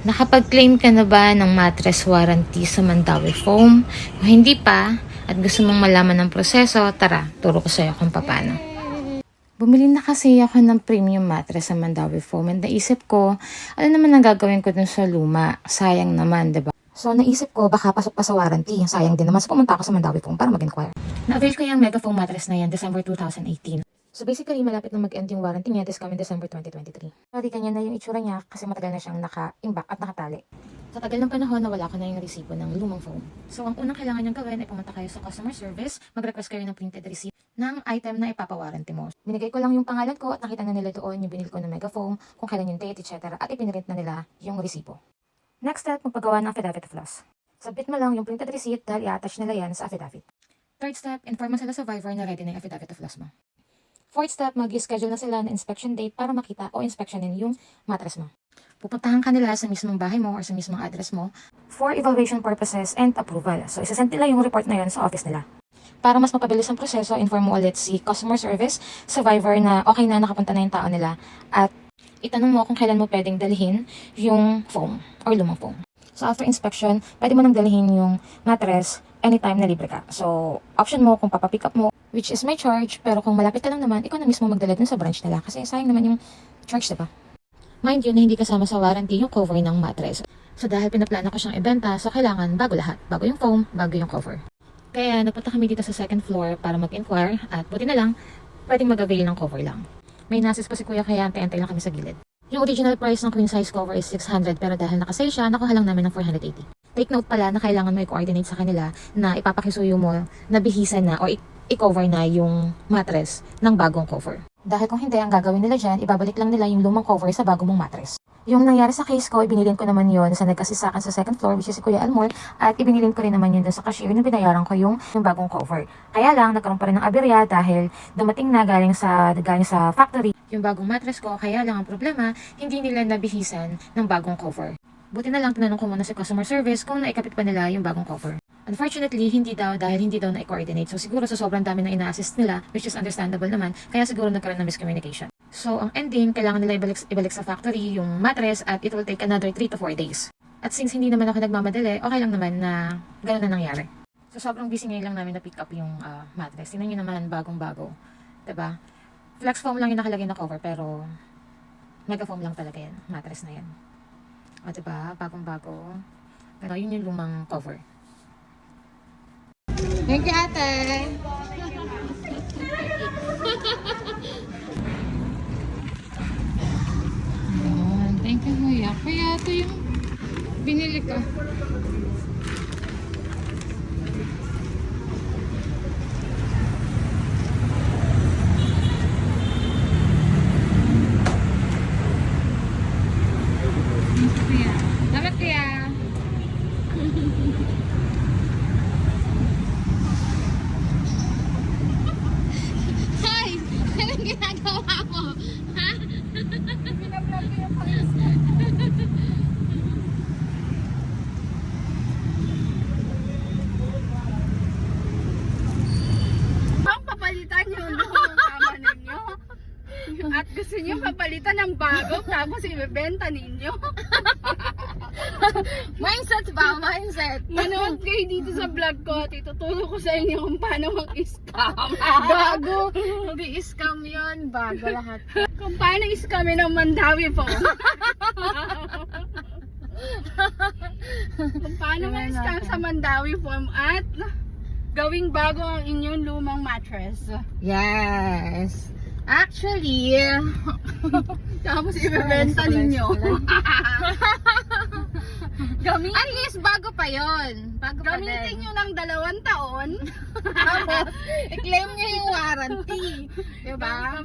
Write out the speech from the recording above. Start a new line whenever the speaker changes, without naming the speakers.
Nakapag-claim ka na ba ng mattress warranty sa Mandawi Foam? Kung hindi pa at gusto mong malaman ng proseso, tara, turo ko sa'yo kung paano. Bumili na kasi ako ng premium mattress sa Mandawi Foam and naisip ko, ano naman ang gagawin ko dun sa luma? Sayang naman, diba? So naisip ko, baka pasok pa sa warranty. Sayang din naman. So pumunta ako sa Mandawi Foam para mag-inquire. Na-avail ko yung Mega Foam mattress na yan, December 2018. So basically, malapit na mag-end yung warranty niya this coming December 2023. Sorry, ganyan na yung itsura niya kasi matagal na siyang naka-imbak at nakatali. Sa tagal ng panahon, nawala ko na yung resibo ng lumang foam. So ang unang kailangan niyang gawin ay pumunta kayo sa customer service, mag-request kayo ng printed receipt ng item na ipapawarranty mo. Binigay ko lang yung pangalan ko at nakita na nila doon yung binili ko ng Mega Foam, kung kailan yung date, etc. At ipinrint na nila yung resibo. Next step, magpagawa ng affidavit of loss. Submit mo lang yung printed receipt dahil i-attach nila yan sa affidavit. Third step, inform mo sila sa survivor na ready na yung affidavit of loss mo. Fourth step, mag-schedule na sila ng inspection date para makita o inspectionin yung mattress mo. Pupuntahan ka nila sa mismong bahay mo or sa mismong address mo for evaluation purposes and approval. So, isasend nila yung report na yun sa office nila. Para mas mapabilis ang proseso, inform mo ulit si customer service, survivor na okay na nakapunta na yung tao nila at itanong mo kung kailan mo pwedeng dalhin yung foam or lumang foam. So, after inspection, pwede mo nang dalhin yung mattress anytime na libre ka. So, option mo kung papapick up mo, which is may charge, pero kung malapit ka lang naman, ikaw na mismo magdala dun sa branch nila kasi sayang naman yung charge, diba? Mind you na hindi kasama sa warranty yung cover ng mattress. So, dahil pinaplano ko siyang ibenta, so kailangan bago lahat. Bago yung foam, bago yung cover. Kaya, nagpunta kami dito sa second floor para mag-inquire at buti na lang, pwedeng mag-avail ng cover lang. May nasis pa si kuya kaya antay-antay lang kami sa gilid. Yung original price ng queen size cover is 600 pero dahil nakasale siya, nakuha lang namin ng 480. Take note pala na kailangan mo i-coordinate sa kanila na ipapakisuyo mo na bihisan na o i-cover na yung mattress ng bagong cover. Dahil kung hindi, ang gagawin nila dyan, ibabalik lang nila yung lumang cover sa bagong mong mattress. Yung nangyari sa case ko, ibinilin ko naman yun sa nag-assist sa akin sa second floor, which is si Kuya Almor, at ibinilin ko rin naman yun dun sa cashier na binayaran ko yung bagong cover. Kaya lang, nagkaroon pa rin ng aberya dahil dumating na galing sa factory yung bagong mattress ko, kaya lang ang problema, hindi nila nabihisan ng bagong cover. Buti na lang tinanong ko muna sa customer service kung naikapit pa nila yung bagong cover. Unfortunately, hindi daw dahil hindi daw na-coordinate. So siguro sa sobrang dami na ina-assist nila, which is understandable naman, kaya siguro nagkaroon ng miscommunication. So ang ending, kailangan nila ibalik sa factory yung mattress at it will take another 3 to 4 days. At since hindi naman ako nagmamadali, okay lang naman na gano'n na nangyari. So sobrang busy ngayon lang namin na pick up yung mattress. Tingnan nyo naman, bagong-bago. Diba? Flex foam lang yung nakalagay na cover pero Mega Foam lang talaga yan. Mattress na yan. O diba? Bagong-bago. Pero yun yung lumang cover. Thank you, ate! Ayan. Thank you, kuya. Kaya ito yung binili ko. Dapat kaya. Hoy! Anong ginagawa mo? Ha? Binablog ko yung pangis.
Bang papalitan yung kama ninyo? At gusto niyo papalitan ng bago tapos ibebenta ninyo?
Mindset ba? Mindset.
Manood kayo dito sa vlog ko at ituturo ko sa inyo kung paano mag-scam.
Bago. Hindi scam yun. Bago lahat.
Kung paano iskamin ng Mandawi po. Kung paano mag-scam sa Mandawi Foam at gawing bago ang inyong lumang mattress.
Yes. Actually,
Tapos ibebenta ninyo.
at least bago pa yon. Bago pa
Gamitin
din.
nyo ng 2 taon.
Tapos, i-claim nyo yung warranty. Diba?